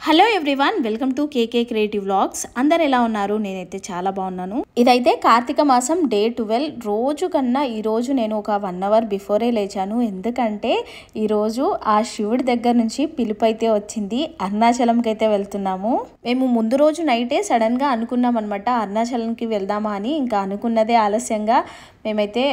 Hello everyone, welcome to KK creative vlogs. అందరు ఎలా ఉన్నారు? నేనైతే చాలా బాగున్నాను. ఇదైతే కార్తీక మాసం డే 12. రోజు కన్నా ఈరోజు నేను ఒక 1 అవర్ బిఫోరే లేచాను. ఎందుకంటే ఈరోజు ఆ శివుడి దగ్గర నుంచి పిలుపు అయితే వచ్చింది. అరుణాచలంకి అయితే వెళ్తున్నాము. మేము ముందు రోజు నైటే సడన్గా అనుకున్నాం అనమాట, అరుణాచలంకి వెళ్దామా అని. ఇంకా అనుకున్నదే ఆలస్యంగా మేమైతే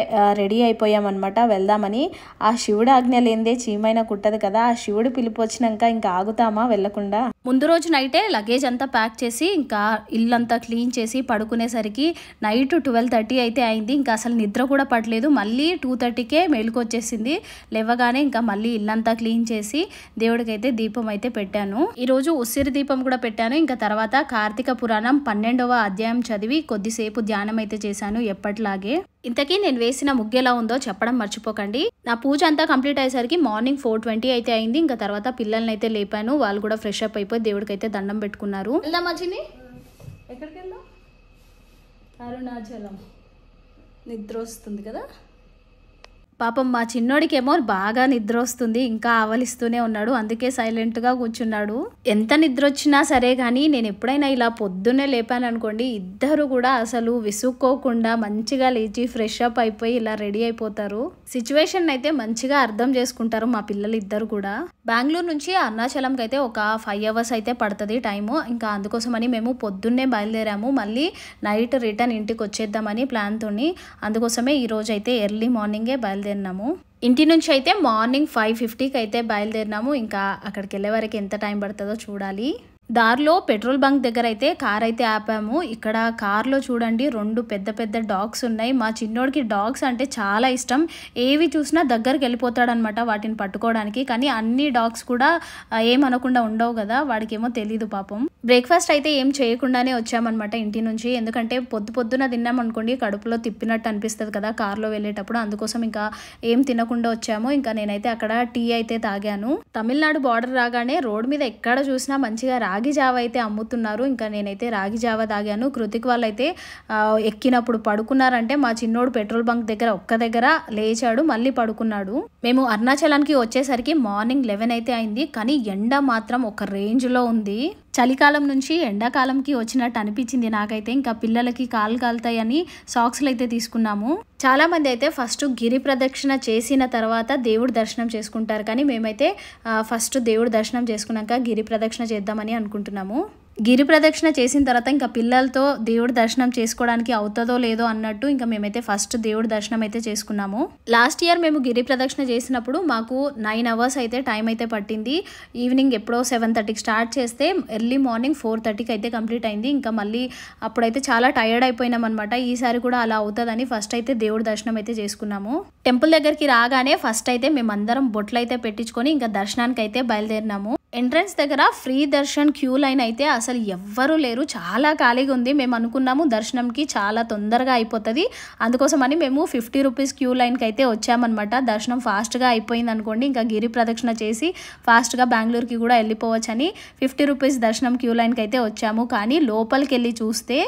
రెడీ అయిపోయామన్నమాట వెళ్దామని. ఆ శివుడు ఆజ్ఞ లేనిదే చీమైనా కుట్టదు కదా. ఆ శివుడు పిలుపు వచ్చినాక ఇంకా ఆగుతామా వెళ్ళకుండా. ముందు రోజు నైటే లగేజ్ అంతా ప్యాక్ చేసి ఇంకా ఇల్లంతా క్లీన్ చేసి పడుకునేసరికి నైట్ 12:30 అయితే అయింది. ఇంకా అసలు నిద్ర కూడా పట్టలేదు. మళ్ళీ 2:30కే మెలకు వచ్చేసింది. లేవగానే ఇంకా మళ్ళీ ఇల్లంతా క్లీన్ చేసి దేవుడికి అయితే దీపం అయితే పెట్టాను. ఈరోజు ఉసిరి దీపం కూడా పెట్టాను. ఇంకా తర్వాత కార్తీక పురాణం 12వ అధ్యాయం చదివి కొద్దిసేపు ధ్యానం అయితే చేశాను ఎప్పటిలాగే. ఇంతకీ నేను వేసిన ముగ్గు ఎలా ఉందో చెప్పడం మర్చిపోకండి. నా పూజ అంతా కంప్లీట్ అయ్యేసరికి మార్నింగ్ 4:20 అయితే అయింది. ఇంకా తర్వాత పిల్లల్ని అయితే లేపాను. వాళ్ళు కూడా ఫ్రెష్ అప్ అయిపోయి దేవుడికి అయితే దండం పెట్టుకున్నారు. ఎక్కడికి వెళ్దాం? అరుణాచలం. నిద్ర వస్తుంది కదా పాపం. మా చిన్నోడికేమో బాగా నిద్ర వస్తుంది, ఇంకా ఆవలిస్తూనే ఉన్నాడు. అందుకే సైలెంట్గా కూర్చున్నాడు. ఎంత నిద్ర వచ్చినా సరే కానీ నేను ఎప్పుడైనా ఇలా పొద్దున్నే లేపాను అనుకోండి, ఇద్దరు కూడా అసలు విసుక్కోకుండా మంచిగా లేచి ఫ్రెష్ అప్ అయిపోయి ఇలా రెడీ అయిపోతారు. సిచ్యువేషన్ అయితే మంచిగా అర్థం చేసుకుంటారు మా పిల్లలు ఇద్దరు కూడా. బెంగళూరు నుంచి అరుణాచలంకి అయితే ఒక 5 అవర్స్ అయితే పడుతుంది టైము. ఇంకా అందుకోసమని మేము పొద్దున్నే బయలుదేరాము. మళ్ళీ నైట్ రిటర్న్ ఇంటికి వచ్చేద్దామని ప్లాన్తోని. అందుకోసమే ఈరోజు అయితే ఎర్లీ మార్నింగే బయలుదేరాము. ఇంటి నుంచి అయితే మార్నింగ్ 5:50కి అయితే బయలుదేరినాము. ఇంకా అక్కడికి వెళ్ళే వరకు ఎంత టైం పడుతుందో చూడాలి. దారిలో పెట్రోల్ బంక్ దగ్గర అయితే కార్ అయితే ఆపాము. ఇక్కడ కార్లో చూడండి 2 పెద్ద పెద్ద డాగ్స్ ఉన్నాయి. మా చిన్నోడికి డాగ్స్ అంటే చాలా ఇష్టం. ఏవి చూసినా దగ్గరికి వెళ్ళిపోతాడనమాట వాటిని పట్టుకోవడానికి. కానీ అన్ని డాగ్స్ కూడా ఏమనకుండా ఉండవు కదా, వాడికేమో తెలీదు పాపం. బ్రేక్ఫాస్ట్ అయితే ఏం చేయకుండానే వచ్చామన్నమాట ఇంటి నుంచి. ఎందుకంటే పొద్దున తిన్నామనుకోండి కడుపులో తిప్పినట్టు అనిపిస్తుంది కదా కార్లో వెళ్ళేటప్పుడు. అందుకోసం ఇంకా ఏం తినకుండా వచ్చాము. ఇంకా నేనైతే అక్కడ టీ అయితే తాగాను. తమిళనాడు బార్డర్ రాగానే రోడ్ మీద ఎక్కడ చూసినా మంచిగా రాగి జావ అయితే అమ్ముతున్నారు. ఇంకా నేనైతే రాగి జావ తాగాను. కృతిక్ వాళ్ళు అయితే ఎక్కినప్పుడు పడుకున్నారంటే మా చిన్నోడు పెట్రోల్ బంక్ దగ్గర ఒక్క దగ్గర లేచాడు, మళ్ళీ పడుకున్నాడు. మేము అరుణాచలానికి వచ్చేసరికి మార్నింగ్ 11 అయితే అయింది. కానీ ఎండ మాత్రం ఒక రేంజ్లో ఉంది. చలికాలం నుంచి ఎండాకాలంకి వచ్చినట్టు అనిపించింది నాకైతే. ఇంకా పిల్లలకి కాలు కాలుతాయని సాక్స్లు అయితే తీసుకున్నాము. చాలా మంది అయితే ఫస్ట్ గిరి ప్రదక్షిణ చేసిన తర్వాత దేవుడి దర్శనం చేసుకుంటారు. కానీ మేమైతే ఫస్ట్ దేవుడి దర్శనం చేసుకున్నాక గిరి ప్రదక్షిణ చేద్దామని అనుకుంటున్నాము. గిరి ప్రదక్షిణ చేసిన తర్వాత ఇంకా పిల్లలతో దేవుడి దర్శనం చేసుకోవడానికి అవుతుందో లేదో అన్నట్టు ఇంకా మేమైతే ఫస్ట్ దేవుడి దర్శనం అయితే చేసుకున్నాము. లాస్ట్ ఇయర్ మేము గిరి ప్రదక్షిణ చేసినప్పుడు మాకు 9 అవర్స్ అయితే టైం అయితే పట్టింది. ఈవినింగ్ ఎప్పుడో 7:30కి స్టార్ట్ చేస్తే ఎర్లీ మార్నింగ్ 4:30కి అయితే కంప్లీట్ అయింది. ఇంకా మళ్ళీ అప్పుడైతే చాలా టైర్డ్ అయిపోయినాం అనమాట. ఈసారి కూడా అలా అవుతుందని ఫస్ట్ అయితే దేవుడి దర్శనం అయితే చేసుకున్నాము. టెంపుల్ దగ్గరికి రాగానే ఫస్ట్ అయితే మేమందరం బొట్లు అయితే పెట్టించుకొని ఇంకా దర్శనానికి అయితే బయలుదేరినాము. ఎంట్రన్స్ దగ్గర ఫ్రీ దర్శన్ క్యూ లైన్ అయితే అసలు ఎవ్వరూ లేరు, చాలా ఖాళీగా ఉంది. మేము అనుకున్నాము దర్శనంకి చాలా తొందరగా అయిపోతుంది, అందుకోసమని మేము 50 రూపీస్ క్యూ లైన్కి అయితే వచ్చామన్నమాట. దర్శనం ఫాస్ట్గా అయిపోయింది అనుకోండి, ఇంకా గిరి ప్రదక్షిణ చేసి ఫాస్ట్గా బెంగళూరుకి కూడా వెళ్ళిపోవచ్చని 50 రూపీస్ దర్శనం క్యూ లైన్కి అయితే వచ్చాము. కానీ లోపలికి వెళ్ళి చూస్తే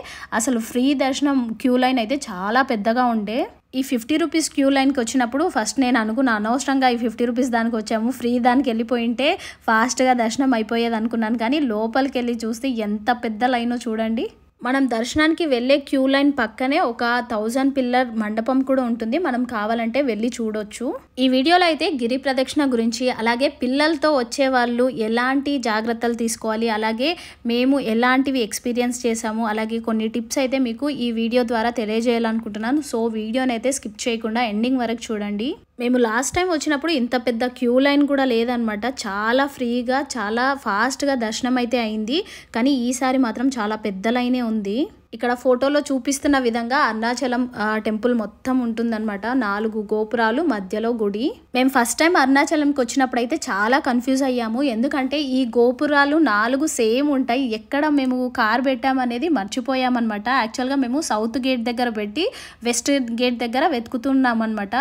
అసలు ఫ్రీ దర్శనం క్యూ లైన్ అయితే చాలా పెద్దగా ఉండే. ఈ 50 రూపీస్ క్యూ లైన్కి వచ్చినప్పుడు ఫస్ట్ నేను అనుకున్నాను అనవసరంగా ఈ 50 రూపీస్ దానికి వచ్చాము, ఫ్రీ దానికి వెళ్ళిపోయింటే ఫాస్ట్గా దర్శనం అయిపోయేది అనుకున్నాను. కానీ లోపలికి వెళ్ళి చూస్తే ఎంత పెద్ద లైనో చూడండి. మనం దర్శనానికి వెళ్ళే క్యూ లైన్ పక్కనే ఒక 1000 పిల్లర్ మండపం కూడా ఉంటుంది. మనం కావాలంటే వెళ్ళి చూడొచ్చు. ఈ వీడియోలో అయితే గిరి ప్రదక్షిణ గురించి, అలాగే పిల్లలతో వచ్చే వాళ్ళు ఎలాంటి జాగ్రత్తలు తీసుకోవాలి, అలాగే మేము ఎలాంటివి ఎక్స్పీరియన్స్ చేసాము, అలాగే కొన్ని టిప్స్ అయితే మీకు ఈ వీడియో ద్వారా తెలియజేయాలనుకుంటున్నాను. సో వీడియోని అయితే స్కిప్ చేయకుండా ఎండింగ్ వరకు చూడండి. మేము లాస్ట్ టైం వచ్చినప్పుడు ఇంత పెద్ద క్యూ లైన్ కూడా లేదనమాట. చాలా ఫ్రీగా చాలా ఫాస్ట్గా దర్శనం అయితే అయింది. కానీ ఈసారి మాత్రం చాలా పెద్ద లైనే ఉంది. ఇక్కడ ఫోటోలో చూపిస్తున్న విధంగా అరుణాచలం టెంపుల్ మొత్తం ఉంటుందన్నమాట. 4 గోపురాలు, మధ్యలో గుడి. మేము ఫస్ట్ టైం అరుణాచలంకి వచ్చినప్పుడు అయితే చాలా కన్ఫ్యూజ్ అయ్యాము. ఎందుకంటే ఈ గోపురాలు 4 సేమ్ ఉంటాయి. ఎక్కడ మేము కార్ పెట్టామనేది మర్చిపోయామన్నమాట. యాక్చువల్గా మేము సౌత్ గేట్ దగ్గర పెట్టి వెస్ట్ గేట్ దగ్గర వెతుకుతున్నాం అనమాట.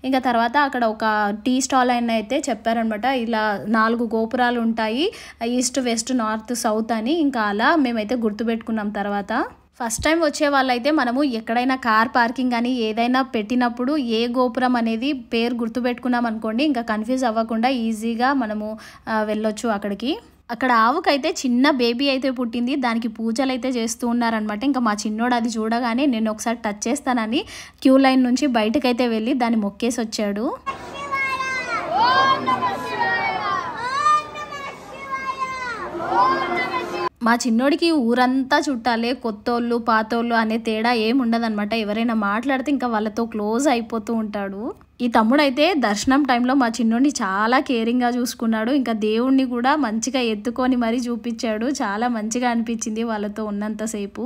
ఇంకా తర్వాత అక్కడ ఒక టీ స్టాల్ అయిన అయితే చెప్పారనమాట, ఇలా 4 గోపురాలు ఉంటాయి, ఈస్ట్, వెస్ట్, నార్త్, సౌత్ అని. ఇంకా అలా మేమైతే గుర్తుపెట్టుకున్నాం. తర్వాత ఫస్ట్ టైం వచ్చే వాళ్ళైతే మనము ఎక్కడైనా కార్ పార్కింగ్ అని ఏదైనా పెట్టినప్పుడు ఏ గోపురం అనేది పేరు గుర్తుపెట్టుకున్నాం అనుకోండి, ఇంకా కన్ఫ్యూజ్ అవ్వకుండా ఈజీగా మనము వెళ్ళొచ్చు అక్కడికి. అక్కడ ఆవుకైతే చిన్న బేబీ అయితే పుట్టింది, దానికి పూజలు అయితే చేస్తూ ఉన్నారనమాట. ఇంకా మా చిన్నోడు అది చూడగానే నేను ఒకసారి టచ్ చేస్తానని క్యూ లైన్ నుంచి బయటకైతే వెళ్ళి దాన్ని మొక్కేసి వచ్చాడు. మా చిన్నోడికి ఊరంతా చుట్టాలే, కొత్తోళ్ళు పాతోళ్ళు అనే తేడా ఏమి ఉండదన్నమాట. ఎవరైనా మాట్లాడితే ఇంకా వాళ్ళతో క్లోజ్ అయిపోతూ ఉంటాడు. ఈ తమ్ముడైతే దర్శనం టైంలో మా చిన్నోడిని చాలా కేరింగ్గా చూసుకున్నాడు. ఇంకా దేవుణ్ణి కూడా మంచిగా ఎత్తుకొని మరీ చూపించాడు. చాలా మంచిగా అనిపించింది వాళ్ళతో ఉన్నంతసేపు.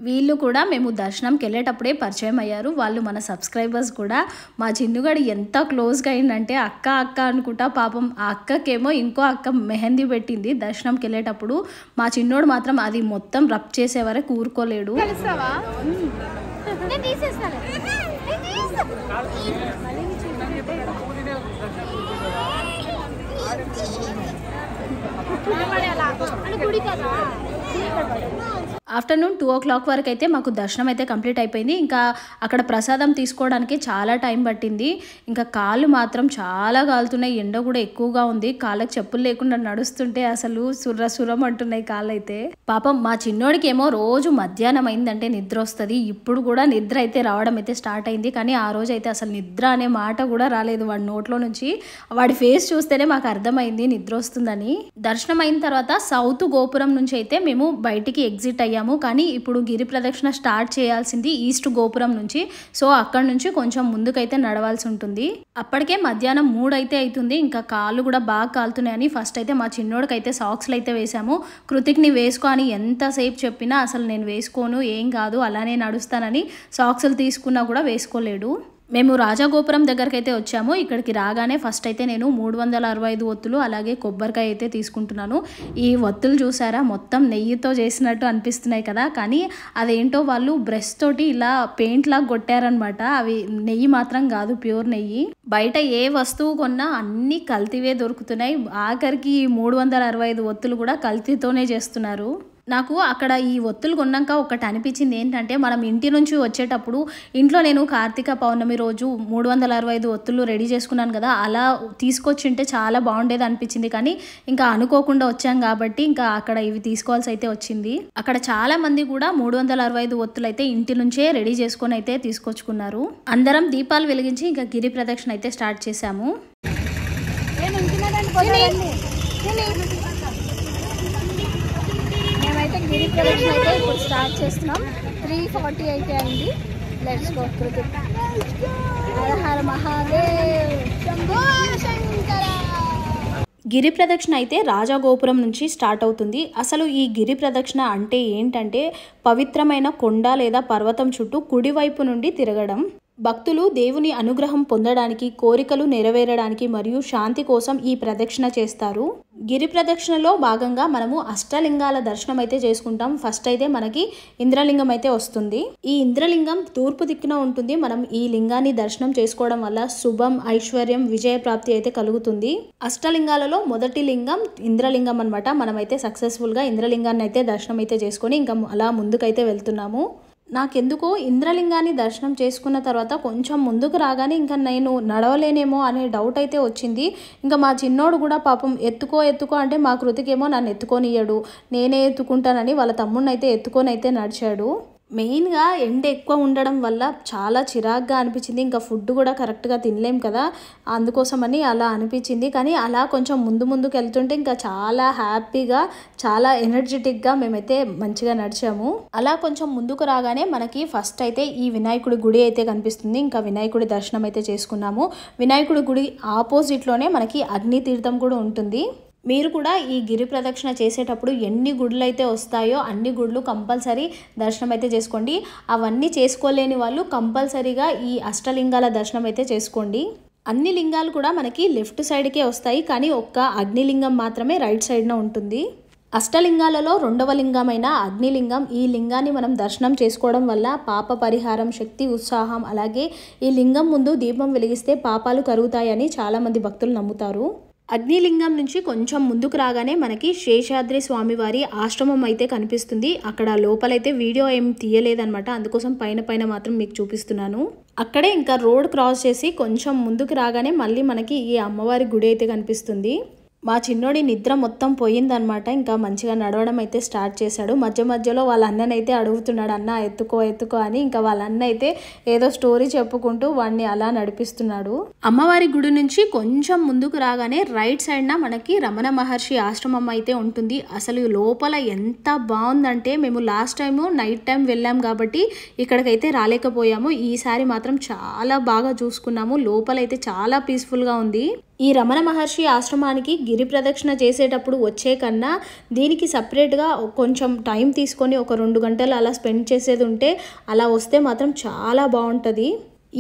వీళ్ళు కూడా మేము దర్శనంకి వెళ్ళేటప్పుడే పరిచయం అయ్యారు. వాళ్ళు మన సబ్స్క్రైబర్స్ కూడా. మా చిన్నుగాడు ఎంత క్లోజ్గా అయిందంటే అక్క అక్క అనుకుంటా. పాపం ఆ అక్కకేమో ఇంకో అక్క మెహందీ పెట్టింది దర్శనంకి వెళ్ళేటప్పుడు. మా చిన్నోడు మాత్రం అది మొత్తం రబ్ చేసే వరకు ఊరుకోలేడు. ఆఫ్టర్నూన్ 2 o'clock వరకు అయితే మాకు దర్శనం అయితే కంప్లీట్ అయిపోయింది. ఇంకా అక్కడ ప్రసాదం తీసుకోవడానికి చాలా టైం పట్టింది. ఇంకా కాళ్ళు మాత్రం చాలా కాలుతున్నాయి, ఎండ కూడా ఎక్కువగా ఉంది. కాళ్ళకి చెప్పులు లేకుండా నడుస్తుంటే అసలు సుర్రం అంటున్నాయి కాళ్ళు అయితే. పాపం మా చిన్నోడికి ఏమో రోజు మధ్యాహ్నం అయిందంటే నిద్ర వస్తుంది. ఇప్పుడు కూడా నిద్ర అయితే రావడం అయితే స్టార్ట్ అయింది. కానీ ఆ రోజు అయితే అసలు నిద్ర అనే మాట కూడా రాలేదు వాడి నోట్లో నుంచి. వాడి ఫేస్ చూస్తేనే మాకు అర్థమైంది నిద్ర వస్తుందని. దర్శనం అయిన తర్వాత సౌత్ గోపురం నుంచి అయితే మేము బయటికి ఎగ్జిట్ అయ్యాము. కానీ ఇప్పుడు గిరి ప్రదక్షిణ స్టార్ట్ చేయాల్సింది ఈస్ట్ గోపురం నుంచి. సో అక్కడ నుంచి కొంచెం ముందుకైతే నడవాల్సి ఉంటుంది. అప్పటికే మధ్యాహ్నం 3 అయితే అవుతుంది. ఇంకా కాళ్ళు కూడా బాగా కాలుతున్నాయని ఫస్ట్ అయితే మా చిన్నోడికి అయితే సాక్స్లు అయితే వేసాము. కృతిక్ని వేసుకో అని ఎంతసేపు చెప్పినా అసలు నేను వేసుకోను, ఏం కాదు అలానే నడుస్తానని సాక్స్లు తీసుకున్నా కూడా వేసుకోలేడు. మేము రాజగోపురం దగ్గరికి అయితే వచ్చాము. ఇక్కడికి రాగానే ఫస్ట్ అయితే నేను 365 ఒత్తులు అలాగే కొబ్బరికాయ అయితే తీసుకుంటున్నాను. ఈ ఒత్తులు చూసారా మొత్తం నెయ్యితో చేసినట్టు అనిపిస్తున్నాయి కదా, కానీ అదేంటో వాళ్ళు బ్రష్ తోటి ఇలా పెయింట్ లాగా కొట్టారనమాట. అవి నెయ్యి మాత్రం కాదు, ప్యూర్ నెయ్యి. బయట ఏ వస్తువు కొన్నా అన్ని కల్తీవే దొరుకుతున్నాయి. ఆఖరికి 365 ఒత్తులు కూడా కల్తీతోనే చేస్తున్నారు. నాకు అక్కడ ఈ ఒత్తులు కొన్నాక ఒకటి అనిపించింది ఏంటంటే, మనం ఇంటి నుంచి వచ్చేటప్పుడు ఇంట్లో నేను కార్తీక పౌర్ణమి రోజు 365 ఒత్తులు రెడీ చేసుకున్నాను కదా, అలా తీసుకొచ్చింటే చాలా బాగుండేది అనిపించింది. కానీ ఇంకా అనుకోకుండా వచ్చాం కాబట్టి ఇంకా అక్కడ ఇవి తీసుకోవాల్సి అయితే వచ్చింది. అక్కడ చాలా మంది కూడా 365 ఒత్తులు అయితే ఇంటి నుంచే రెడీ చేసుకొని అయితే తీసుకొచ్చుకున్నారు. అందరం దీపాలు వెలిగించి ఇంకా గిరి ప్రదక్షిణ అయితే స్టార్ట్ చేశాము. మేమైతే గిరి ప్రదక్షిణ అయితే ఇప్పుడు స్టార్ట్ చేస్తున్నాం. 3:40 అయితే అయింది. Let's go. హర హర మహాదేవ్ శంభో శంకర. గిరి ప్రదక్షిణ అయితే రాజగోపురం నుంచి స్టార్ట్ అవుతుంది. అసలు ఈ గిరి ప్రదక్షిణ అంటే ఏంటంటే, పవిత్రమైన కొండ లేదా పర్వతం చుట్టూ కుడివైపు నుండి తిరగడం. భక్తులు దేవుని అనుగ్రహం పొందడానికి, కోరికలు నెరవేరడానికి మరియు శాంతి కోసం ఈ ప్రదక్షిణ చేస్తారు. గిరి ప్రదక్షిణలో భాగంగా మనము అష్టలింగాల దర్శనం అయితే చేసుకుంటాం. ఫస్ట్ అయితే మనకి ఇంద్రలింగం అయితే వస్తుంది. ఈ ఇంద్రలింగం తూర్పు దిక్కున ఉంటుంది. మనం ఈ లింగాన్ని దర్శనం చేసుకోవడం వల్ల శుభం, ఐశ్వర్యం, విజయ ప్రాప్తి అయితే కలుగుతుంది. అష్టలింగాలలో మొదటి లింగం ఇంద్రలింగం అనమాట. మనమైతే సక్సెస్ఫుల్గా ఇంద్రలింగాన్ని అయితే దర్శనం అయితే చేసుకొని ఇంకా అలా ముందుకైతే వెళ్తున్నాము. నాకెందుకో ఇంద్రలింగాన్ని దర్శనం చేసుకున్న తర్వాత కొంచెం ముందుకు రాగానే ఇంకా నేను నడవలేనేమో అనే డౌట్ అయితే వచ్చింది. ఇంకా మా చిన్నోడు కూడా పాపం ఎత్తుకో అంటే మా కృతికేమో నన్ను ఎత్తుకొనియ్యడు, నేనే ఎత్తుకుంటానని వాళ్ళ తమ్ముడిని అయితే ఎత్తుకొని అయితే నడిచాడు. మెయిన్గా ఎండ ఎక్కువ ఉండడం వల్ల చాలా చిరాగ్గా అనిపించింది. ఇంకా ఫుడ్ కూడా కరెక్ట్గా తినలేం కదా, అందుకోసమని అలా అనిపించింది. కానీ అలా కొంచెం ముందుకు వెళ్తుంటే ఇంకా చాలా హ్యాపీగా, చాలా ఎనర్జెటిక్గా మేమైతే మంచిగా నడిచాము. అలా కొంచెం ముందుకు రాగానే మనకి ఫస్ట్ అయితే ఈ వినాయకుడి గుడి అయితే కనిపిస్తుంది. ఇంకా వినాయకుడి దర్శనం అయితే చేసుకున్నాము. వినాయకుడి గుడి ఆపోజిట్లోనే మనకి అగ్ని తీర్థం కూడా ఉంటుంది. మీరు కూడా ఈ గిరి ప్రదక్షిణ చేసేటప్పుడు ఎన్ని గుడులు అయితే వస్తాయో అన్ని గుడులు కంపల్సరీ దర్శనం అయితే చేసుకోండి. అవన్నీ చేసుకోలేని వాళ్ళు కంపల్సరీగా ఈ అష్టలింగాల దర్శనం అయితే చేసుకోండి. అన్ని లింగాలు కూడా మనకి లెఫ్ట్ సైడ్కే వస్తాయి, కానీ ఒక్క అగ్నిలింగం మాత్రమే రైట్ సైడ్న ఉంటుంది. అష్టలింగాలలో 2వ లింగమైన అగ్నిలింగం. ఈ లింగాన్ని మనం దర్శనం చేసుకోవడం వల్ల పాప పరిహారం, శక్తి, ఉత్సాహం, అలాగే ఈ లింగం ముందు దీపం వెలిగిస్తే పాపాలు కరుగుతాయని చాలామంది భక్తులు నమ్ముతారు. అగ్నిలింగం నుంచి కొంచెం ముందుకు రాగానే మనకి శేషాద్రి స్వామివారి ఆశ్రమం అయితే కనిపిస్తుంది. అక్కడ లోపలైతే వీడియో ఏం తీయలేదన్నమాట, అందుకోసం పైన మాత్రం మీకు చూపిస్తున్నాను. అక్కడే ఇంకా రోడ్ క్రాస్ చేసి కొంచెం ముందుకు రాగానే మళ్ళీ మనకి ఈ అమ్మవారి గుడి అయితే కనిపిస్తుంది. మా చిన్నోడి నిద్ర మొత్తం పోయిందనమాట. ఇంకా మంచిగా నడవడం అయితే స్టార్ట్ చేశాడు. మధ్య మధ్యలో వాళ్ళ అన్ననైతే అడుగుతున్నాడు, అన్న ఎత్తుకో ఎత్తుకో అని. ఇంకా వాళ్ళ అన్న అయితే ఏదో స్టోరీ చెప్పుకుంటూ వాడిని అలా నడిపిస్తున్నాడు. అమ్మవారి గుడి నుంచి కొంచెం ముందుకు రాగానే రైట్ సైడ్న మనకి రమణ మహర్షి ఆశ్రమం అయితే ఉంటుంది. అసలు లోపల ఎంత బాగుందంటే మేము లాస్ట్ టైము నైట్ టైం వెళ్ళాం కాబట్టి ఇక్కడికైతే రాలేకపోయాము. ఈసారి మాత్రం చాలా బాగా చూసుకున్నాము. లోపలైతే చాలా పీస్ఫుల్గా ఉంది. ఈ రమణ మహర్షి ఆశ్రమానికి గిరి ప్రదక్షిణ చేసేటప్పుడు వచ్చే కన్నా దీనికి సపరేట్గా కొంచెం టైం తీసుకొని ఒక 2 గంటలు అలా స్పెండ్ చేసేది ఉంటే అలా వస్తే మాత్రం చాలా బాగుంటుంది.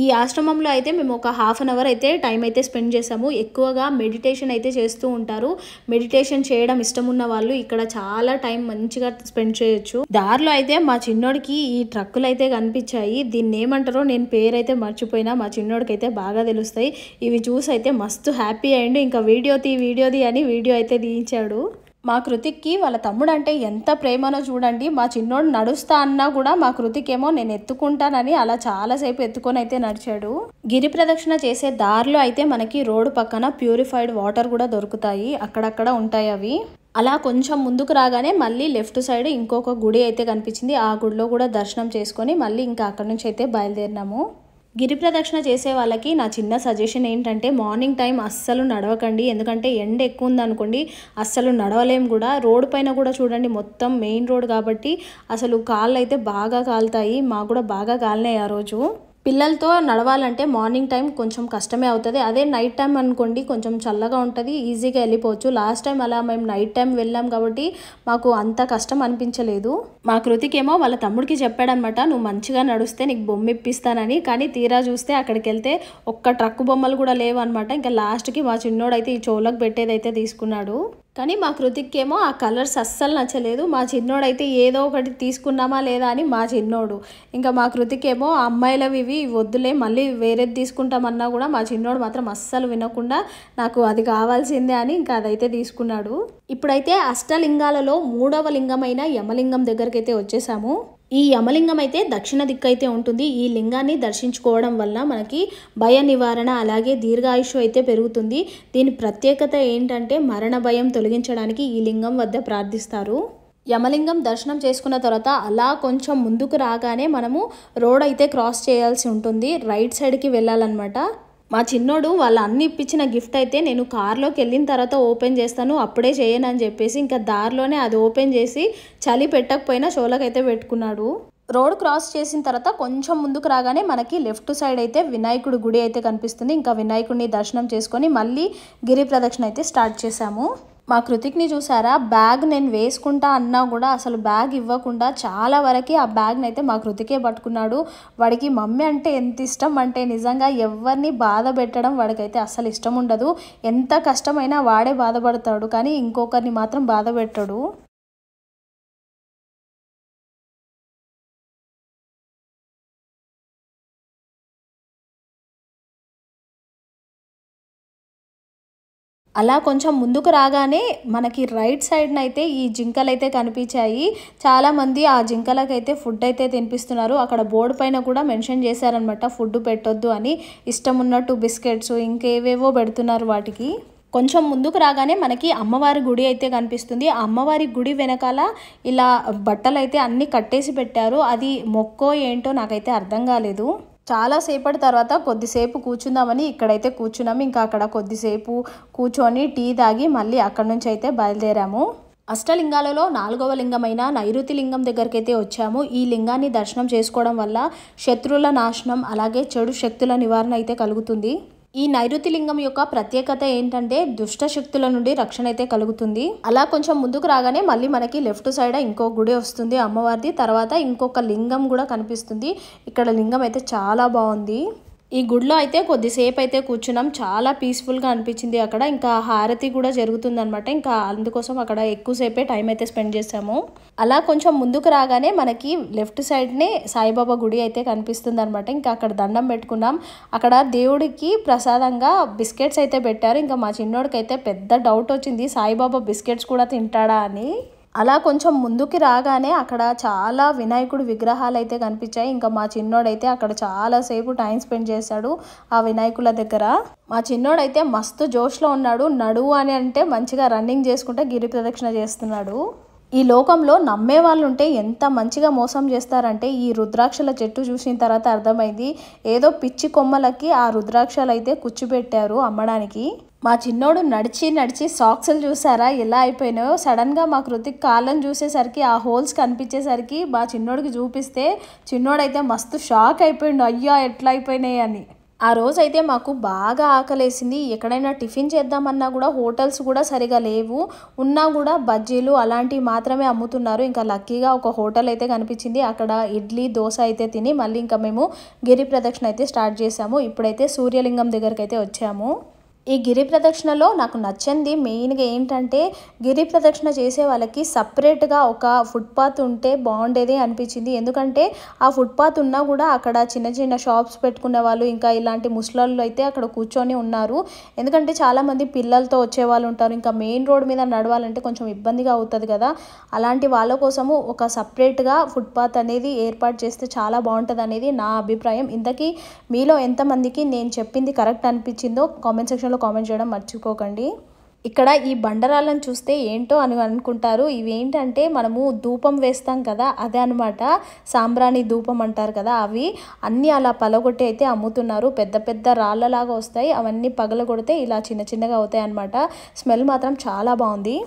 ఈ ఆశ్రమంలో అయితే మేము ఒక ½ అన్ అవర్ అయితే టైం అయితే స్పెండ్ చేసాము. ఎక్కువగా మెడిటేషన్ అయితే చేస్తూ ఉంటారు. మెడిటేషన్ చేయడం ఇష్టం ఉన్న వాళ్ళు ఇక్కడ చాలా టైం మంచిగా స్పెండ్ చేయొచ్చు. దారిలో అయితే మా చిన్నోడికి ఈ ట్రక్కులు అయితే కనిపించాయి. దీన్ని ఏమంటారో నేను పేరైతే మర్చిపోయినా, మా చిన్నోడికి అయితే బాగా తెలుస్తాయి. ఇవి చూసి అయితే మస్తు హ్యాపీ అయ్యిండు. ఇంకా వీడియోది అని వీడియో అయితే తీయించాడు. మా కృతిక్కి వాళ్ళ తమ్ముడు అంటే ఎంత ప్రేమనో చూడండి. మా చిన్నోడు నడుస్తా అన్నా కూడా మా కృతికేమో నేను ఎత్తుకుంటానని అలా చాలాసేపు ఎత్తుకొని అయితే నడిచాడు. గిరి ప్రదక్షిణ చేసే దారిలో అయితే మనకి రోడ్డు పక్కన ప్యూరిఫైడ్ వాటర్ కూడా దొరుకుతాయి. అక్కడక్కడ ఉంటాయి అవి. అలా కొంచెం ముందుకు రాగానే మళ్ళీ లెఫ్ట్ సైడ్ ఇంకొక గుడి అయితే కనిపించింది. ఆ గుడిలో కూడా దర్శనం చేసుకొని మళ్ళీ ఇంకా అక్కడి నుంచి అయితే బయలుదేరినాము. గిరి ప్రదక్షిణ చేసే వాళ్ళకి నా చిన్న సజెషన్ ఏంటంటే మార్నింగ్ టైం అస్సలు నడవకండి. ఎందుకంటే ఎండ ఎక్కువ ఉందనుకోండి అస్సలు నడవలేం కూడా. రోడ్డు పైన కూడా చూడండి మొత్తం మెయిన్ రోడ్ కాబట్టి అసలు కాళ్ళు అయితే బాగా కాలుతాయి. మాకు కూడా బాగా కాలినాయి ఆ రోజు. పిల్లలతో నడవాలంటే మార్నింగ్ టైం కొంచెం కష్టమే అవుతుంది. అదే నైట్ టైం అనుకోండి కొంచెం చల్లగా ఉంటుంది, ఈజీగా వెళ్ళిపోవచ్చు. లాస్ట్ టైం అలా మేము నైట్ టైం వెళ్ళాం కాబట్టి మాకు అంత కష్టం అనిపించలేదు. మా కృతికేమో వాళ్ళ తమ్ముడికి చెప్పాడనమాట, నువ్వు మంచిగా నడుస్తే నీకు బొమ్మ ఇప్పిస్తానని. కానీ తీరా చూస్తే అక్కడికి వెళ్తే ఒక్క ట్రక్ బొమ్మలు కూడా లేవు అనమాట. ఇంకా లాస్ట్కి మా చిన్నోడైతే ఈ చెవులకు పెట్టేదైతే తీసుకున్నాడు. కానీ మా కృతికేమో ఆ కలర్స్ అస్సలు నచ్చలేదు. మా చిన్నోడైతే ఏదో ఒకటి తీసుకున్నామా లేదా అని మా చిన్నోడు. ఇంకా మా కృతికేమో అమ్మాయిలవి ఇవి వద్దులే మళ్ళీ వేరేది తీసుకుంటామన్నా కూడా మా చిన్నోడు మాత్రం అస్సలు వినకుండా నాకు అది కావాల్సిందే అని ఇంకా అదైతే తీసుకున్నాడు. ఇప్పుడైతే అష్టలింగాలలో 3వ లింగమైన యమలింగం దగ్గరికి అయితే వచ్చేసాము. ఈ యమలింగం అయితే దక్షిణ దిక్కు అయితే ఉంటుంది. ఈ లింగాన్ని దర్శించుకోవడం వల్ల మనకి భయ నివారణ అలాగే దీర్ఘాయుషు అయితే పెరుగుతుంది. దీని ప్రత్యేకత ఏంటంటే మరణ భయం తొలగించడానికి ఈ లింగం వద్ద ప్రార్థిస్తారు. యమలింగం దర్శనం చేసుకున్న తర్వాత అలా కొంచెం ముందుకు రాగానే మనము రోడ్ అయితే క్రాస్ చేయాల్సి ఉంటుంది. రైట్ సైడ్కి వెళ్ళాలన్నమాట. మా చిన్నోడు వాళ్ళ అన్ని ఇప్పించిన గిఫ్ట్ అయితే నేను కార్లోకి వెళ్ళిన తర్వాత ఓపెన్ చేస్తాను, అప్పుడే చేయనని చెప్పేసి ఇంకా దారిలోనే అది ఓపెన్ చేసి చలి పెట్టకపోయినా షోలకైతే పెట్టుకున్నాడు. రోడ్ క్రాస్ చేసిన తర్వాత కొంచెం ముందుకు రాగానే మనకి లెఫ్ట్ సైడ్ అయితే వినాయకుడి గుడి అయితే కనిపిస్తుంది. ఇంకా వినాయకుడిని దర్శనం చేసుకొని మళ్ళీ గిరి ప్రదక్షిణ అయితే స్టార్ట్ చేశాము. మా కృతిక్ని చూసారా, బ్యాగ్ నేను వేసుకుంటా అన్నా కూడా అసలు బ్యాగ్ ఇవ్వకుండా చాలా వరకు ఆ బ్యాగ్ని అయితే మా కృతికే పట్టుకున్నాడు. వాడికి మమ్మీ అంటే ఎంత ఇష్టం అంటే నిజంగా ఎవరిని బాధ పెట్టడం వాడికైతే అస్సలు ఇష్టం ఉండదు. ఎంత కష్టమైనా వాడే బాధపడతాడు కానీ ఇంకొకరిని మాత్రం బాధ పెట్టాడు. అలా కొంచెం ముందుకు రాగానే మనకి రైట్ సైడ్న అయితే ఈ జింకలు అయితే కనిపించాయి. చాలామంది ఆ జింకలకైతే ఫుడ్ అయితే తినిపిస్తున్నారు. అక్కడ బోర్డు పైన కూడా మెన్షన్ చేశారనమాట ఫుడ్ పెట్టొద్దు అని. ఇష్టం ఉన్నట్టు బిస్కెట్స్ ఇంకేవేవో పెడుతున్నారు వాటికి. కొంచెం ముందుకు రాగానే మనకి అమ్మవారి గుడి అయితే కనిపిస్తుంది. ఆ అమ్మవారి గుడి వెనకాల ఇలా బట్టలు అయితే అన్నీ కట్టేసి పెట్టారు. అది మొక్కో ఏంటో నాకైతే అర్థం కాలేదు. చాలా సేపటి తర్వాత కొద్దిసేపు కూర్చుందామని ఇక్కడైతే కూర్చున్నాము. ఇంకా అక్కడ కొద్దిసేపు కూర్చొని టీ తాగి మళ్ళీ అక్కడ నుంచి అయితే బయలుదేరాము. అష్టలింగాలలో 4వ లింగమైన నైరుతి లింగం దగ్గరికి అయితే వచ్చాము. ఈ లింగాన్ని దర్శనం చేసుకోవడం వల్ల శత్రువుల నాశనం అలాగే చెడు శక్తుల నివారణ అయితే కలుగుతుంది. ఈ నైరుతి లింగం యొక్క ప్రత్యేకత ఏంటంటే దుష్ట శక్తుల నుండి రక్షణ అయితే కలుగుతుంది. అలా కొంచెం ముందుకు రాగానే మళ్ళీ మనకి లెఫ్ట్ సైడ్ ఇంకో గుడి వస్తుంది అమ్మవారిది. తర్వాత ఇంకొక లింగం కూడా కనిపిస్తుంది. ఇక్కడ లింగం అయితే చాలా బాగుంది. ఈ గుడిలో అయితే కొద్దిసేపు అయితే కూర్చున్నాం. చాలా పీస్ఫుల్గా అనిపించింది అక్కడ. ఇంకా హారతి కూడా జరుగుతుందనమాట. ఇంకా అందుకోసం అక్కడ ఎక్కువసేపే టైం అయితే స్పెండ్ చేసాము. అలా కొంచెం ముందుకు రాగానే మనకి లెఫ్ట్ సైడ్నే సాయిబాబా గుడి అయితే కనిపిస్తుంది అనమాట. ఇంకా అక్కడ దండం పెట్టుకున్నాం. అక్కడ దేవుడికి ప్రసాదంగా బిస్కెట్స్ అయితే పెట్టారు. ఇంకా మా చిన్నోడికి అయితే పెద్ద డౌట్ వచ్చింది, సాయిబాబా బిస్కెట్స్ కూడా తింటాడా అని. అలా కొంచెం ముందుకి రాగానే అక్కడ చాలా వినాయకుడు విగ్రహాలు అయితే కనిపించాయి. ఇంకా మా చిన్నోడైతే అక్కడ చాలాసేపు టైం స్పెండ్ చేశాడు ఆ వినాయకుల దగ్గర. మా చిన్నోడైతే మస్తు జోష్లో ఉన్నాడు. నడువు అని అంటే మంచిగా రన్నింగ్ చేసుకుంటే గిరి ప్రదక్షిణ చేస్తున్నాడు. ఈ లోకంలో నమ్మే వాళ్ళు ఉంటే ఎంత మంచిగా మోసం చేస్తారంటే ఈ రుద్రాక్షల చెట్టు చూసిన తర్వాత అర్థమైంది. ఏదో పిచ్చి కొమ్మలకి ఆ రుద్రాక్షలు అయితే కూర్చోబెట్టారు అమ్మడానికి. మా చిన్నోడు నడిచి నడిచి సాక్స్లు చూసారా ఎలా అయిపోయినాయో. సడన్గా మా కృతిక్ కాళ్ళని చూసేసరికి ఆ హోల్స్ కనిపించేసరికి మా చిన్నోడికి చూపిస్తే చిన్నోడైతే మస్తు షాక్ అయిపోయిండు, అయ్యా ఎట్లా అయిపోయినాయి అని. ఆ రోజైతే మాకు బాగా ఆకలేసింది. ఎక్కడైనా టిఫిన్ చేద్దామన్నా కూడా హోటల్స్ కూడా సరిగా లేవు. ఉన్నా కూడా బజ్జీలు అలాంటివి మాత్రమే అమ్ముతున్నారు. ఇంకా లక్కీగా ఒక హోటల్ అయితే కనిపించింది. అక్కడ ఇడ్లీ దోశ అయితే తిని మళ్ళీ ఇంకా మేము గిరి ప్రదక్షిణ అయితే స్టార్ట్ చేసాము. ఇప్పుడైతే సూర్యలింగం దగ్గరికి అయితే వచ్చాము. ఈ గిరి ప్రదక్షిణలో నాకు నచ్చింది మెయిన్గా ఏంటంటే గిరి ప్రదక్షిణ చేసే వాళ్ళకి సపరేట్గా ఒక ఫుట్పాత్ ఉంటే బాగుండేది అనిపించింది. ఎందుకంటే ఆ ఫుట్పాత్ ఉన్నా కూడా అక్కడ చిన్న చిన్న షాప్స్ పెట్టుకునే వాళ్ళు ఇంకా ఇలాంటి ముసలాళ్ళు అయితే అక్కడ కూర్చొని ఉన్నారు. ఎందుకంటే చాలామంది పిల్లలతో వచ్చే వాళ్ళు ఉంటారు. ఇంకా మెయిన్ రోడ్ మీద నడవాలంటే కొంచెం ఇబ్బందిగా అవుతుంది కదా. అలాంటి వాళ్ళ కోసము ఒక సపరేట్గా ఫుట్పాత్ అనేది ఏర్పాటు చేస్తే చాలా బాగుంటుంది అనేది నా అభిప్రాయం. ఇంతకీ మీలో ఎంతమందికి నేను చెప్పింది కరెక్ట్ అనిపించిందో కామెంట్ సెక్షన్లో కామెంట్ చేయడం మర్చిపోకండి. ఇక్కడ ఈ బండరాలను చూస్తే ఏంటో అని అనుకుంటారు. ఇవేంటంటే మనము ధూపం వేస్తాం కదా, అదే అనమాట సాంబ్రాణి ధూపం అంటారు కదా. అవి అన్నీ అలా పలగొట్టి అయితే అమ్ముతున్నారు. పెద్ద పెద్ద రాళ్ళలాగా వస్తాయి. అవన్నీ పగలగొడితే ఇలా చిన్న చిన్నగా అవుతాయి అన్నమాట. స్మెల్ మాత్రం చాలా బాగుంది.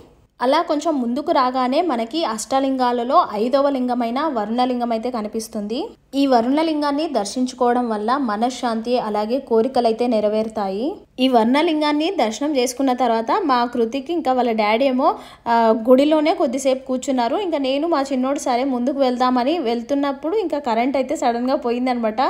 అలా కొంచెం ముందుకు రాగానే మనకి అష్టలింగాలలో 5వ లింగమైన వరుణలింగం అయితే కనిపిస్తుంది. ఈ వరుణలింగాన్ని దర్శించుకోవడం వల్ల మనశ్శాంతి అలాగే కోరికలు అయితే నెరవేరుతాయి. ఈ వరుణలింగాన్ని దర్శనం చేసుకున్న తర్వాత మా కృతికి ఇంకా వాళ్ళ డాడీ ఏమో గుడిలోనే కొద్దిసేపు కూర్చున్నారు. ఇంకా నేను మా చిన్నోడు సరే ముందుకు వెళ్దామని వెళ్తున్నప్పుడు ఇంకా కరెంట్ అయితే సడన్గా పోయిందనమాట.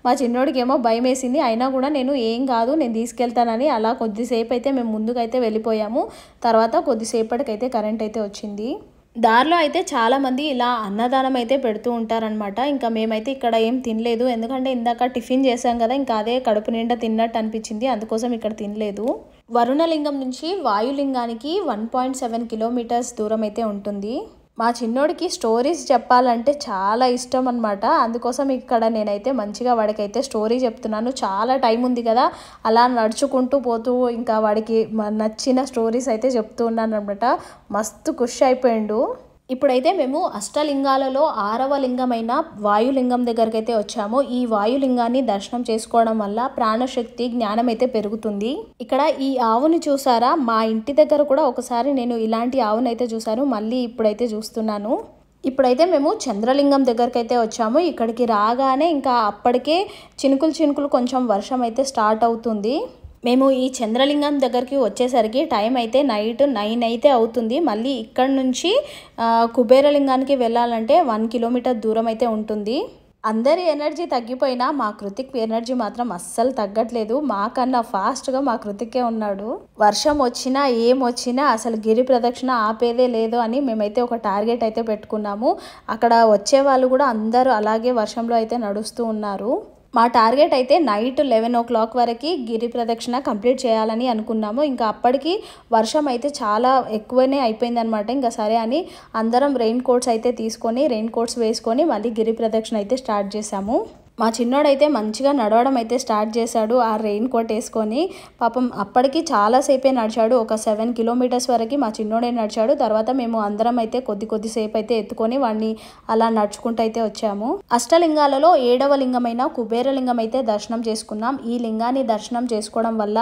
మా చిన్నోడికి ఏమో భయం వేసింది. అయినా కూడా నేను ఏం కాదు నేను తీసుకెళ్తానని అలా కొద్దిసేపు అయితే మేము ముందుకైతే వెళ్ళిపోయాము. తర్వాత కొద్దిసేపటికైతే కరెంట్ అయితే వచ్చింది. దారిలో అయితే చాలామంది ఇలా అన్నదానం అయితే పెడుతూ ఉంటారనమాట. ఇంకా మేమైతే ఇక్కడ ఏం తినలేదు. ఎందుకంటే ఇందాక టిఫిన్ చేసాం కదా, ఇంకా అదే కడుపు నిండా తిన్నట్టు అనిపించింది. అందుకోసం ఇక్కడ తినలేదు. వరుణలింగం నుంచి వాయులింగానికి 1.7 కిలోమీటర్స్ దూరం అయితే ఉంటుంది. మా చిన్నోడికి స్టోరీస్ చెప్పాలంటే చాలా ఇష్టం అనమాట. అందుకోసం ఇక్కడ నేనైతే మంచిగా వాడికైతే స్టోరీ చెప్తున్నాను. చాలా టైం ఉంది కదా, అలా నడుచుకుంటూ పోతూ ఇంకా వాడికి నచ్చిన స్టోరీస్ అయితే చెప్తూ ఉన్నాను అనమాట. మస్తు ఖుషి అయిపోయిండు. ఇప్పుడైతే మేము అష్టలింగాలలో 6వ లింగమైన వాయులింగం దగ్గరికి అయితే వచ్చాము. ఈ వాయులింగాన్ని దర్శనం చేసుకోవడం వల్ల ప్రాణశక్తి జ్ఞానం అయితే పెరుగుతుంది. ఇక్కడ ఈ ఆవుని చూసారా, మా ఇంటి దగ్గర కూడా ఒకసారి నేను ఇలాంటి ఆవుని అయితే చూసాను. మళ్ళీ ఇప్పుడైతే చూస్తున్నాను. ఇప్పుడైతే మేము చంద్రలింగం దగ్గరికి అయితే వచ్చాము. ఇక్కడికి రాగానే ఇంకా అప్పటికే చినుకులు కొంచెం వర్షం అయితే స్టార్ట్ అవుతుంది. మేము ఈ చంద్రలింగం దగ్గరికి వచ్చేసరికి టైం అయితే నైట్ 9 అయితే అవుతుంది. మళ్ళీ ఇక్కడ నుంచి కుబేరలింగానికి వెళ్ళాలంటే 1 కిలోమీటర్ దూరం అయితే ఉంటుంది. అందరి ఎనర్జీ తగ్గిపోయినా మా కృతిక్ ఎనర్జీ మాత్రం అస్సలు తగ్గట్లేదు. మాకన్నా ఫాస్ట్గా మా కృతికే ఉన్నాడు. వర్షం వచ్చినా ఏమొచ్చినా అసలు గిరి ప్రదక్షిణ ఆపేదే లేదు అని మేమైతే ఒక టార్గెట్ అయితే పెట్టుకున్నాము. అక్కడ వచ్చే వాళ్ళు కూడా అందరూ అలాగే వర్షంలో అయితే నడుస్తూ ఉన్నారు. మా టార్గెట్ అయితే నైట్ 11 o'clock వరకు గిరి ప్రదక్షిణ కంప్లీట్ చేయాలని అనుకున్నాము. ఇంకా అప్పటికి వర్షం అయితే చాలా ఎక్కువనే అయిపోయిందనమాట. ఇంకా సరే అని అందరం రెయిన్ కోట్స్ అయితే తీసుకొని రెయిన్ కోట్స్ వేసుకొని మళ్ళీ గిరి ప్రదక్షిణ అయితే స్టార్ట్ చేసాము. మా చిన్నోడైతే మంచిగా నడవడం అయితే స్టార్ట్ చేశాడు ఆ రెయిన్ కోట్ వేసుకొని. పాపం అప్పటికి చాలాసేపే నడిచాడు. ఒక 7 kilometers వరకు మా చిన్నోడే నడిచాడు. తర్వాత మేము అందరం అయితే కొద్దిసేపు అయితే ఎత్తుకొని వాడిని అలా నడుచుకుంటూ అయితే వచ్చాము. అష్టలింగాలలో 7వ లింగమైన కుబేరలింగం అయితే దర్శనం చేసుకున్నాం. ఈ లింగాన్ని దర్శనం చేసుకోవడం వల్ల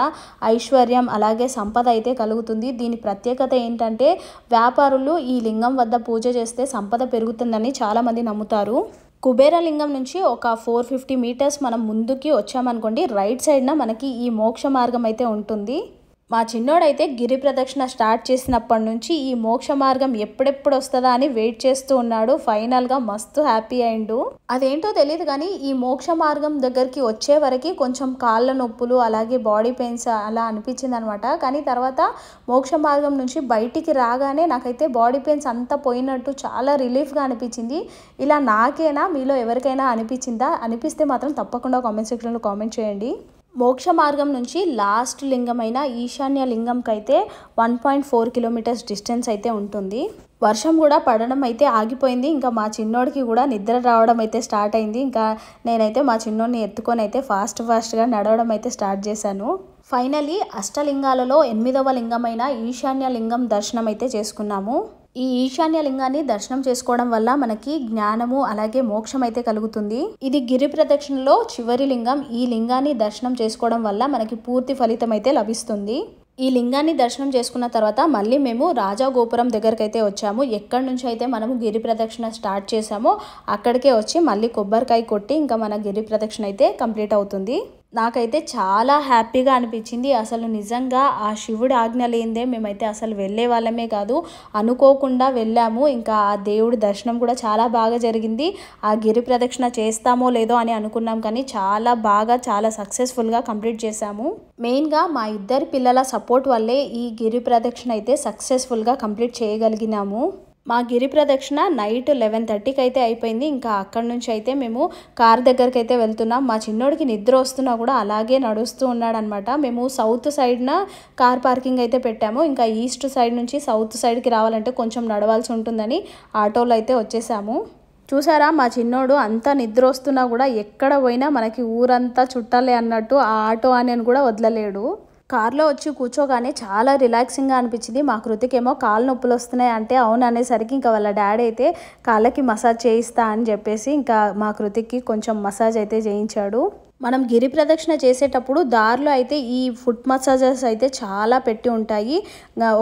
ఐశ్వర్యం అలాగే సంపద అయితే కలుగుతుంది. దీని ప్రత్యేకత ఏంటంటే వ్యాపారులు ఈ లింగం వద్ద పూజ చేస్తే సంపద పెరుగుతుందని చాలామంది నమ్ముతారు. కుబేరలింగం నుంచి ఒక 450 meters మనం ముందుకి వచ్చామనుకోండి, రైట్ సైడ్న మనకి ఈ మోక్ష మార్గం అయితే ఉంటుంది. మా చిన్నోడైతే గిరి ప్రదక్షిణ స్టార్ట్ చేసినప్పటి నుంచి ఈ మోక్ష మార్గం ఎప్పుడెప్పుడు వస్తుందా అని వెయిట్ చేస్తూ ఉన్నాడు. ఫైనల్గా మస్తు హ్యాపీ అయిండు. అదేంటో తెలియదు కానీ ఈ మోక్ష మార్గం దగ్గరికి వచ్చే వరకు కొంచెం కాళ్ళ నొప్పులు అలాగే బాడీ పెయిన్స్ అలా అనిపించింది అనమాట. కానీ తర్వాత మోక్ష మార్గం నుంచి బయటికి రాగానే నాకైతే బాడీ పెయిన్స్ అంతా పోయినట్టు చాలా రిలీఫ్గా అనిపించింది. ఇలా నాకేనా మీలో ఎవరికైనా అనిపించిందా? అనిపిస్తే మాత్రం తప్పకుండా కామెంట్ సెక్షన్లో కామెంట్ చేయండి. మోక్ష మార్గం నుంచి లాస్ట్ లింగమైన ఈశాన్య లింగంకి అయితే 1.4 కిలోమీటర్స్ డిస్టెన్స్ అయితే ఉంటుంది. వర్షం కూడా పడడం అయితే ఆగిపోయింది. ఇంకా మా చిన్నోడికి కూడా నిద్ర రావడం అయితే స్టార్ట్ అయింది. ఇంకా నేనైతే మా చిన్నోడిని ఎత్తుకొని అయితే ఫాస్ట్గా నడవడం అయితే స్టార్ట్ చేశాను. ఫైనలీ అష్టలింగాలలో 8వ లింగమైన ఈశాన్య లింగం దర్శనం అయితే చేసుకున్నాము. ఈ ఈశాన్య లింగాన్ని దర్శనం చేసుకోవడం వల్ల మనకి జ్ఞానము అలాగే మోక్షం అయితే కలుగుతుంది. ఇది గిరి ప్రదక్షిణలో చివరి లింగం. ఈ లింగాన్ని దర్శనం చేసుకోవడం వల్ల మనకి పూర్తి ఫలితం అయితే లభిస్తుంది. ఈ లింగాన్ని దర్శనం చేసుకున్న తర్వాత మళ్ళీ మేము రాజగోపురం దగ్గరికి అయితే వచ్చాము. ఎక్కడి నుంచి అయితే మనము గిరి ప్రదక్షిణ స్టార్ట్ చేసామో అక్కడికే వచ్చి మళ్ళీ కొబ్బరికాయ కొట్టి ఇంకా మన గిరి ప్రదక్షిణ అయితే కంప్లీట్ అవుతుంది. నాకైతే చాలా హ్యాపీగా అనిపించింది. అసలు నిజంగా ఆ శివుడి ఆజ్ఞ లేనిదే మేమైతే అసలు వెళ్ళే వాళ్ళమే కాదు, అనుకోకుండా వెళ్ళాము. ఇంకా ఆ దేవుడి దర్శనం కూడా చాలా బాగా జరిగింది. ఆ గిరి ప్రదక్షిణ చేస్తామో లేదో అని అనుకున్నాం, కానీ చాలా సక్సెస్ఫుల్గా కంప్లీట్ చేశాము. మెయిన్గా మా ఇద్దరి పిల్లల సపోర్ట్ వల్లే ఈ గిరి ప్రదక్షిణ అయితే సక్సెస్ఫుల్గా కంప్లీట్ చేయగలిగినాము. మా గిరి ప్రదక్షిణ నైట్ 11:30కి అయితే అయిపోయింది. ఇంకా అక్కడి నుంచి అయితే మేము కార్ దగ్గరికి అయితే వెళ్తున్నాం. మా చిన్నోడికి నిద్ర వస్తున్నా కూడా అలాగే నడుస్తూ ఉన్నాడనమాట. మేము సౌత్ సైడ్న కార్ పార్కింగ్ అయితే పెట్టాము. ఇంకా ఈస్ట్ సైడ్ నుంచి సౌత్ సైడ్కి రావాలంటే కొంచెం నడవాల్సి ఉంటుందని ఆటోలో అయితే వచ్చేసాము. చూసారా, మా చిన్నోడు అంతా నిద్ర వస్తున్నా కూడా ఎక్కడ పోయినా మనకి ఊరంతా చుట్టాలే అన్నట్టు ఆ ఆటో అని కూడా వదలలేడు. కార్లో వచ్చి కూర్చోగానే చాలా రిలాక్సింగ్గా అనిపించింది. మా కృతికేమో కాళ్ళు నొప్పులు వస్తున్నాయి అంటే అవును అనేసరికి ఇంకా వాళ్ళ డాడీ అయితే కాళ్ళకి మసాజ్ చేయిస్తా అని చెప్పేసి ఇంకా మా కృతికి కొంచెం మసాజ్ అయితే చేయించాడు. మనం గిరి ప్రదక్షిణ చేసేటప్పుడు దారిలో అయితే ఈ ఫుట్ మసాజర్స్ అయితే చాలా పెట్టి ఉంటాయి.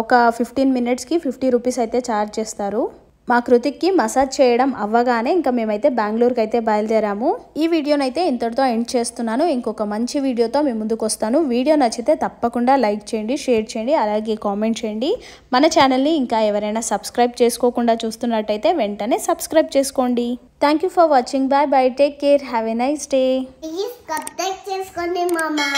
ఒక 15 మినిట్స్కి 50 రూపీస్ అయితే ఛార్జ్ చేస్తారు. మా కృతికి మసాజ్ చేయడం అవ్వగానే ఇంకా మేమైతే బెంగళూరుకి అయితే బయలుదేరాము. ఈ వీడియోనైతే ఇంతటితో ఎండ్ చేస్తున్నాను. ఇంకొక మంచి వీడియోతో మీ ముందుకు వస్తాను. వీడియో నచ్చితే తప్పకుండా లైక్ చేయండి, షేర్ చేయండి, అలాగే కామెంట్ చేయండి. మన ఛానల్ని ఇంకా ఎవరైనా సబ్స్క్రైబ్ చేసుకోకుండా చూస్తున్నట్టయితే వెంటనే సబ్స్క్రైబ్ చేసుకోండి. Thank you for watching. Bye bye, take care, have a nice day. Please subscribe చేసుకోండి మామా.